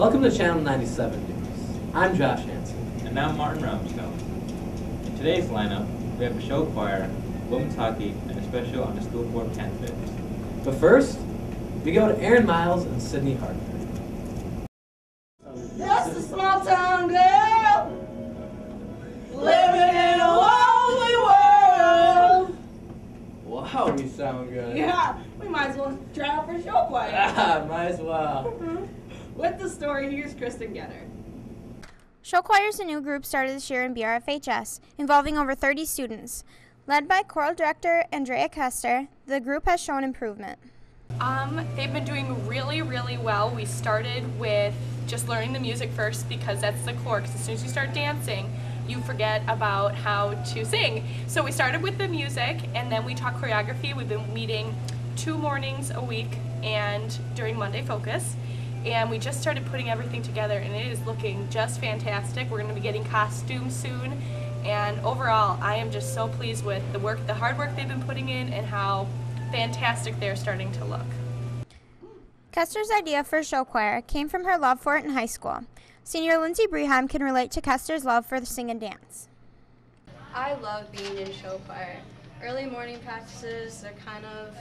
Welcome to Channel 97 News. I'm Josh Hansen. And I'm Martin Ramscow. In today's lineup, we have a show choir, women's hockey, and a special on the school board candidates. But first, we go to Aaron Miles and Sydney Hartford. Just a small town girl living in a lonely world. Wow, you sound good. Yeah, we might as well try out for show choir. Ah, might as well. With the story, here's Kristen Getter. Show choir is a new group started this year in BRFHS, involving over 30 students. Led by choral director Andrea Kester, the group has shown improvement. They've been doing really, really well. We started with just learning the music first because that's the core, because as soon as you start dancing, you forget about how to sing. So we started with the music, and then we taught choreography. We've been meeting 2 mornings a week and during Monday Focus. And we just started putting everything together, and it is looking just fantastic. We're going to be getting costumes soon, and overall, I am just so pleased with the hard work they've been putting in, and how fantastic they're starting to look. Kester's idea for show choir came from her love for it in high school. Senior Lindsay Breheim can relate to Kester's love for the sing and dance. I love being in show choir. Early morning practices are kind of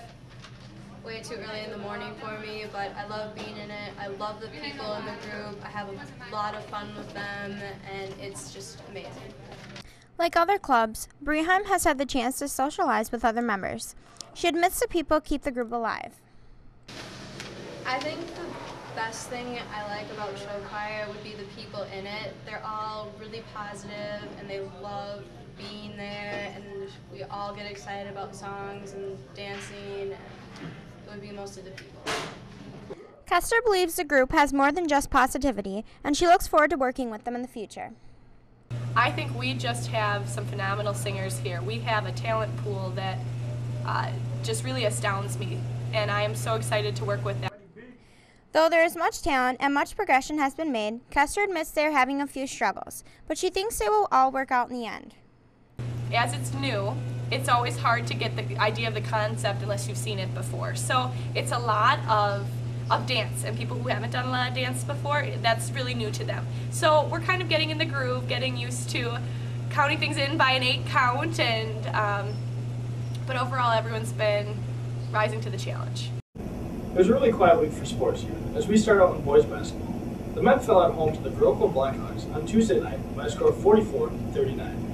way too early in the morning for me, but I love being in it. I love the people in the group. I have a lot of fun with them, and it's just amazing. Like other clubs, Breheim has had the chance to socialize with other members. She admits the people keep the group alive. I think the best thing I like about show choir would be the people in it. They're all really positive, and they love being there, and we all get excited about songs and dancing. It would be mostly the people. Kester believes the group has more than just positivity, and she looks forward to working with them in the future. I think we just have some phenomenal singers here. We have a talent pool that just really astounds me, and I am so excited to work with them. Though there is much talent and much progression has been made, Kester admits they are having a few struggles, but she thinks they will all work out in the end. As it's new, it's always hard to get the idea of the concept unless you've seen it before. So it's a lot of dance, and people who haven't done a lot of dance before, that's really new to them. So we're kind of getting in the groove, getting used to counting things in by an 8 count, and but overall everyone's been rising to the challenge. It was a really quiet week for sports here, as we started out in boys basketball. The men fell at home to the Viroqua Blackhawks on Tuesday night by a score of 44-39.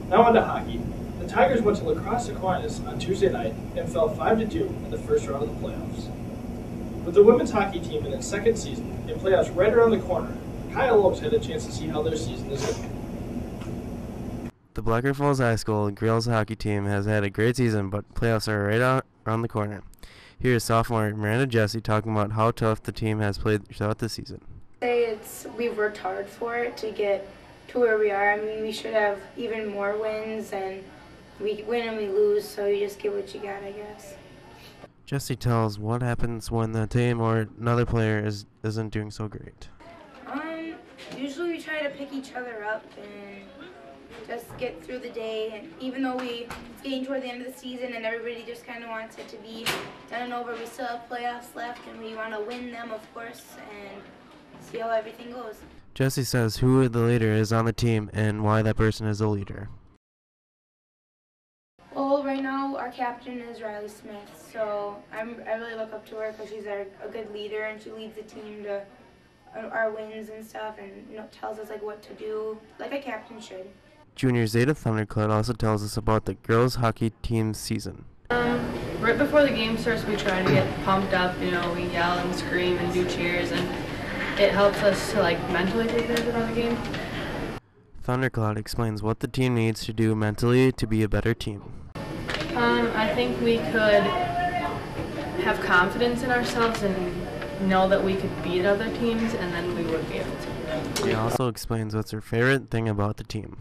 Now on to hockey. The Tigers went to La Crosse Aquinas on Tuesday night and fell 5-2 in the first round of the playoffs. With the women's hockey team in its second season and playoffs right around the corner, Kyle Oaks had a chance to see how their season is going. The Black Earth Falls High School girls hockey team has had a great season, but playoffs are right around the corner. Here is sophomore Miranda Jesse talking about how tough the team has played throughout the season. We've worked hard for it to get to where we are. I mean, we should have even more wins, and we win and we lose, so you just get what you got, I guess. Jesse tells what happens when the team or another player isn't doing so great. Usually we try to pick each other up and just get through the day, and even though it's getting toward the end of the season and everybody just kind of wants it to be done and over, we still have playoffs left, and we want to win them, of course, and see how everything goes. Jesse says who the leader is on the team and why that person is the leader. Well, right now our captain is Riley Smith, so I really look up to her because she's a good leader, and she leads the team to our wins and stuff, and tells us what to do, like a captain should. Junior Zeta Thundercloud also tells us about the girls hockey team's season. Right before the game starts, we try to get pumped up. We yell and scream and do cheers, and it helps us to mentally take care of the game. Thundercloud explains what the team needs to do mentally to be a better team. I think we could have confidence in ourselves and know that we could beat other teams, and then we would be able to. He also explains what's her favorite thing about the team.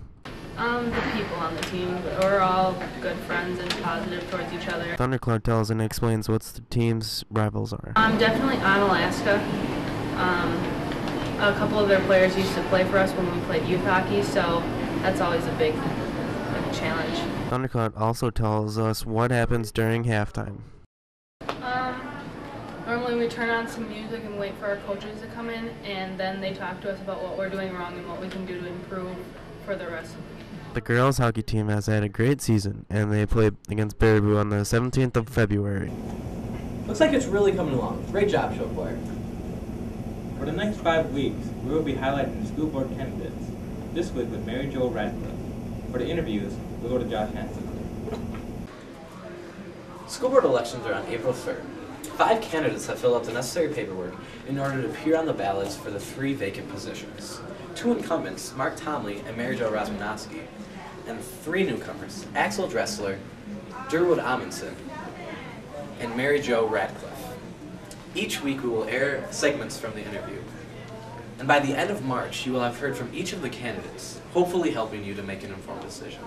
The people on the team. We're all good friends and positive towards each other. Thundercloud tells and explains what the team's rivals are. Definitely on Alaska. A couple of their players used to play for us when we played youth hockey, so that's always a big challenge. Thundercloud also tells us what happens during halftime. Normally Normally we turn on some music and wait for our coaches to come in, and then they talk to us about what we're doing wrong and what we can do to improve for the rest of the week. The girls hockey team has had a great season, and they played against Baraboo on the 17th of February. Looks like it's really coming along. Great job, show choir. For the next 5 weeks, we will be highlighting the school board candidates. This week with Mary Jo Radcliffe. For the interviews, we'll go to Josh Hansen. School board elections are on April 3rd. 5 candidates have filled out the necessary paperwork in order to appear on the ballots for the 3 vacant positions. 2 incumbents, Mark Tomley and Mary Jo Rasmanowski, and 3 newcomers, Axel Dressler, Durwood Amundsen, and Mary Jo Radcliffe. Each week we will air segments from the interview. And by the end of March, you will have heard from each of the candidates, hopefully helping you to make an informed decision.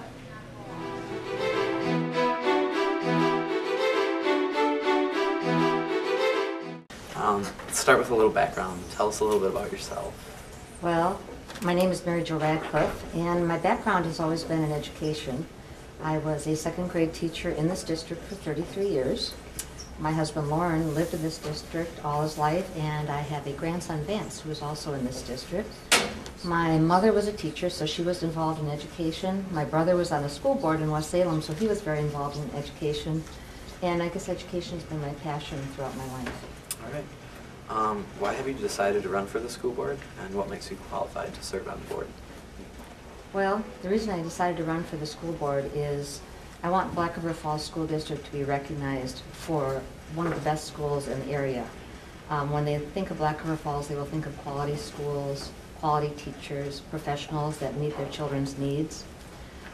Let's start with a little background. Tell us a little bit about yourself. Well, my name is Mary Jo Radcliffe, and my background has always been in education. I was a 2nd grade teacher in this district for 33 years. My husband Lauren lived in this district all his life, and I have a grandson Vance who is also in this district. My mother was a teacher, so she was involved in education. My brother was on the school board in West Salem, so he was very involved in education. And I guess education has been my passion throughout my life. All right. Why have you decided to run for the school board, and what makes you qualified to serve on the board? Well, the reason I decided to run for the school board is I want Black River Falls School District to be recognized for one of the best schools in the area. When they think of Black River Falls, they will think of quality schools, quality teachers, professionals that meet their children's needs.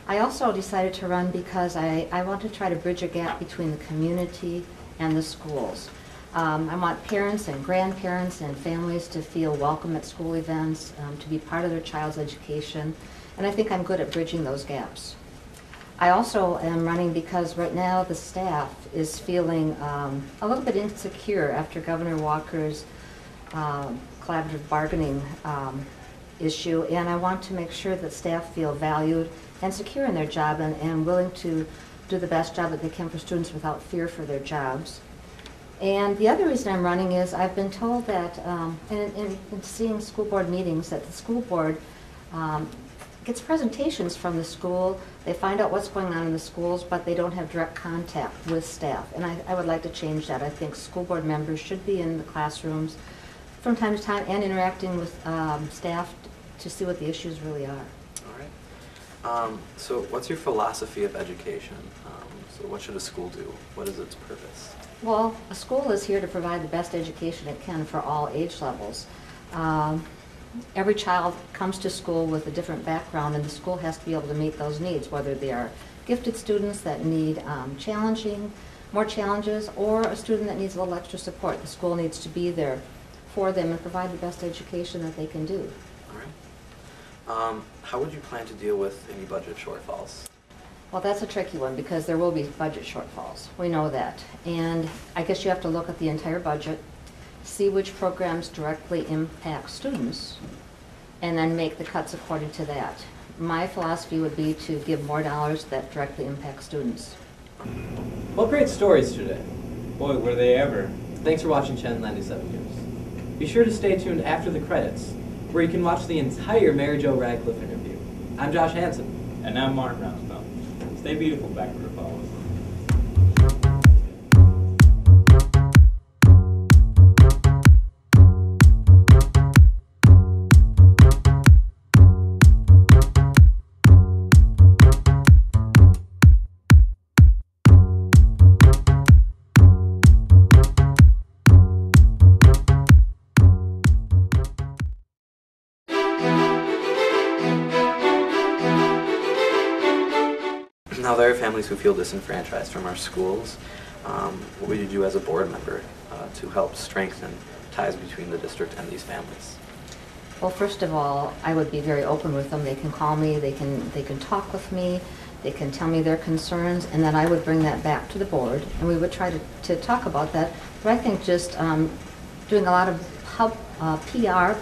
I also decided to run because I want to try to bridge a gap between the community and the schools. I want parents and grandparents and families to feel welcome at school events, to be part of their child's education, and I think I'm good at bridging those gaps. I also am running because right now the staff is feeling a little bit insecure after Governor Walker's collaborative bargaining issue, and I want to make sure that staff feel valued and secure in their job and willing to do the best job that they can for students without fear for their jobs. And the other reason I'm running is I've been told that, in seeing school board meetings, that the school board gets presentations from the school. They find out what's going on in the schools, but they don't have direct contact with staff. And I would like to change that. I think school board members should be in the classrooms from time to time and interacting with staff to see what the issues really are. All right. So what's your philosophy of education? So what should a school do? What is its purpose? Well, a school is here to provide the best education it can for all age levels. Every child comes to school with a different background, and the school has to be able to meet those needs, whether they are gifted students that need more challenges, or a student that needs a little extra support. The school needs to be there for them and provide the best education that they can do. All right. How would you plan to deal with any budget shortfalls? Well, that's a tricky one because there will be budget shortfalls. We know that. And I guess you have to look at the entire budget, see which programs directly impact students, and then make the cuts according to that. My philosophy would be to give more dollars that directly impact students. What great stories today. Boy, were they ever. Thanks for watching Channel 97 News. Be sure to stay tuned after the credits, where you can watch the entire Mary Jo Radcliffe interview. I'm Josh Hansen. And I'm Martin Roundsbaum. Stay beautiful, Black River Falls. Now, there are families who feel disenfranchised from our schools. What would you do as a board member to help strengthen ties between the district and these families? Well, first of all, I would be very open with them. They can call me, they can talk with me, they can tell me their concerns, and then I would bring that back to the board, and we would try to talk about that. But I think just doing a lot of PR,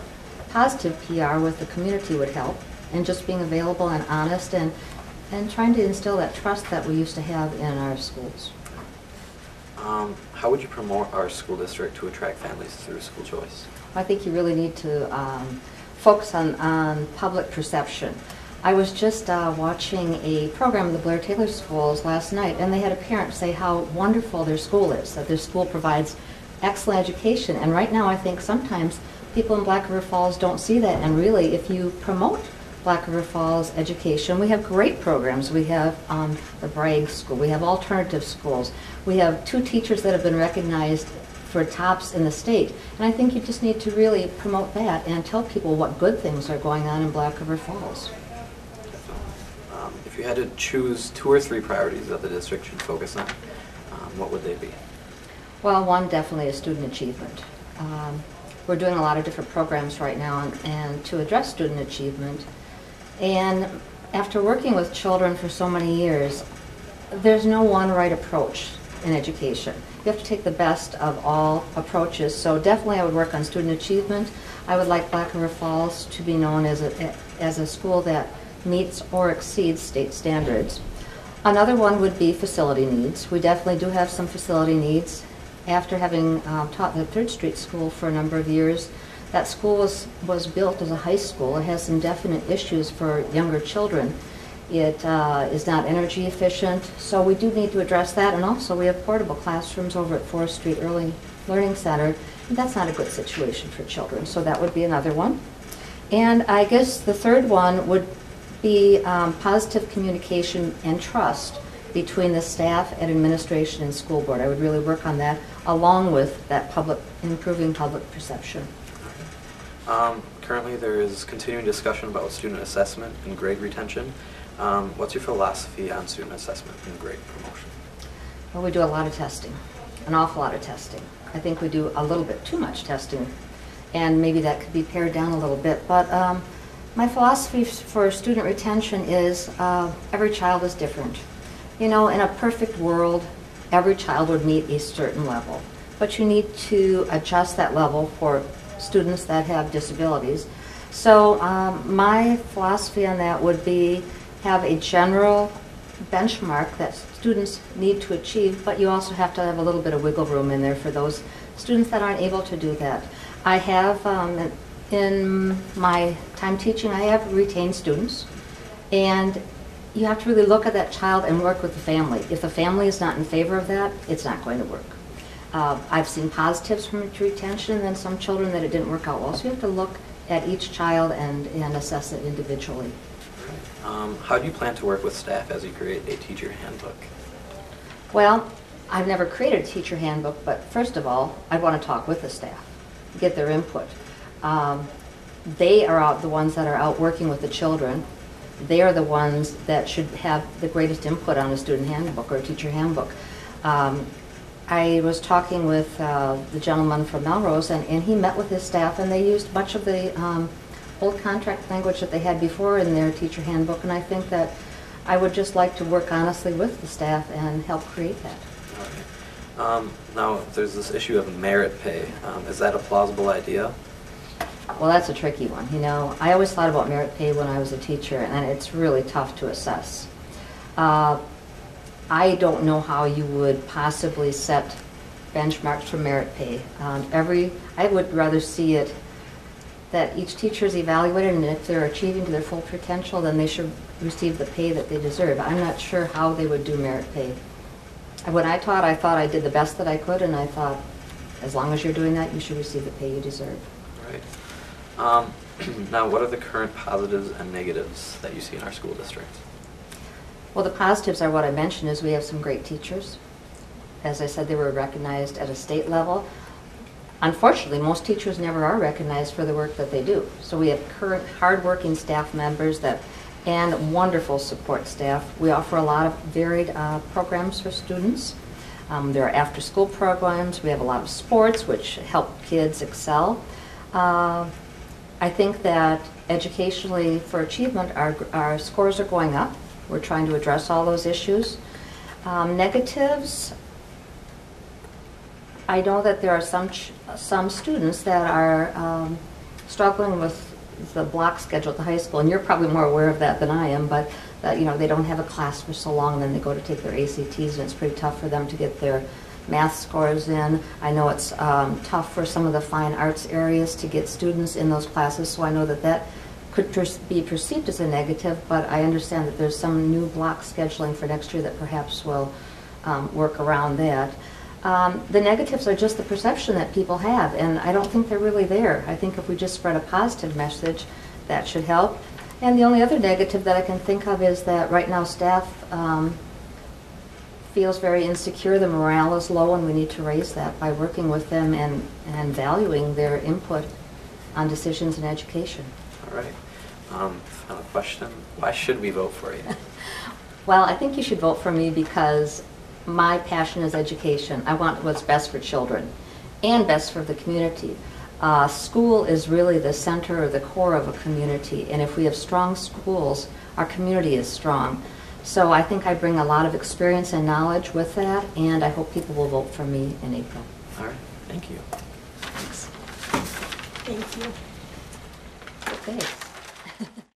positive PR with the community would help, and just being available and honest and trying to instill that trust that we used to have in our schools. How would you promote our school district to attract families through school choice? I think you really need to focus on public perception. I was just watching a program of the Blair Taylor schools last night, and they had a parent say how wonderful their school is, that their school provides excellent education. And right now I think sometimes people in Black River Falls don't see that. And really, if you promote Black River Falls education, we have great programs. We have the Bragg School. We have alternative schools. We have 2 teachers that have been recognized for tops in the state. And I think you just need to really promote that and tell people what good things are going on in Black River Falls. If you had to choose 2 or 3 priorities that the district should focus on, what would they be? Well, one definitely is student achievement. We're doing a lot of different programs right now and to address student achievement. And after working with children for so many years, there's no one right approach in education. You have to take the best of all approaches. So definitely I would work on student achievement. I would like Black River Falls to be known as a school that meets or exceeds state standards. Another one would be facility needs. We definitely do have some facility needs. After having taught the 3rd Street School for a number of years, that school was built as a high school. It has some definite issues for younger children. It is not energy efficient, so we do need to address that. And also we have portable classrooms over at 4th Street Early Learning Center. And that's not a good situation for children, so that would be another one. And I guess the third one would be positive communication and trust between the staff and administration and school board. I would really work on that along with that improving public perception. Currently there is continuing discussion about student assessment and grade retention. What's your philosophy on student assessment and grade promotion? Well, we do a lot of testing, an awful lot of testing. I think we do a little bit too much testing, and maybe that could be pared down a little bit. But my philosophy for student retention is every child is different. You know, in a perfect world, every child would meet a certain level, but you need to adjust that level for students that have disabilities. So my philosophy on that would be have a general benchmark that students need to achieve, but you also have to have a little bit of wiggle room in there for those students that aren't able to do that. I have, in my time teaching, I have retained students, and you have to really look at that child and work with the family. If the family is not in favor of that, it's not going to work. I've seen positives from retention and then some children that it didn't work out well. So you have to look at each child and assess it individually. How do you plan to work with staff as you create a teacher handbook? Well, I've never created a teacher handbook, but first of all, I want to talk with the staff, get their input. They are the ones that are out working with the children. They are the ones that should have the greatest input on a student handbook or a teacher handbook. I was talking with the gentleman from Melrose, and he met with his staff, and they used much of the old contract language that they had before in their teacher handbook, and I think that I would just like to work honestly with the staff and help create that. Okay. Now, there's this issue of merit pay. Is that a plausible idea? Well, that's a tricky one. You know, I always thought about merit pay when I was a teacher, and it's really tough to assess. I don't know how you would possibly set benchmarks for merit pay. I would rather see it that each teacher is evaluated, and if they're achieving to their full potential, then they should receive the pay that they deserve. I'm not sure how they would do merit pay. When I taught, I thought I did the best that I could, and I thought, as long as you're doing that, you should receive the pay you deserve. Right. Now, what are the current positives and negatives that you see in our school district? Well, the positives are what I mentioned, is we have some great teachers. As I said, they were recognized at a state level. Unfortunately, most teachers never are recognized for the work that they do. So we have current hardworking staff members and wonderful support staff. We offer a lot of varied programs for students. There are after-school programs. We have a lot of sports, which help kids excel. I think that educationally, for achievement, our scores are going up. We're trying to address all those issues. Negatives, I know that there are some students that are struggling with the block schedule at the high school, and you're probably more aware of that than I am, but that, you know, they don't have a class for so long, and then they go to take their ACTs, and it's pretty tough for them to get their math scores in. I know it's tough for some of the fine arts areas to get students in those classes, so I know that that could be perceived as a negative, but I understand that there's some new block scheduling for next year that perhaps will work around that. The negatives are just the perception that people have, and I don't think they're really there. I think if we just spread a positive message, that should help. And the only other negative that I can think of is that right now staff feels very insecure. The morale is low, and we need to raise that by working with them and valuing their input on decisions in education. All right. Final question. Why should we vote for you? Well, I think you should vote for me because my passion is education. I want what's best for children and best for the community. School is really the center or the core of a community, and if we have strong schools, our community is strong. So I think I bring a lot of experience and knowledge with that, and I hope people will vote for me in April. All right. Thank you. Thanks. Thank you. Thanks.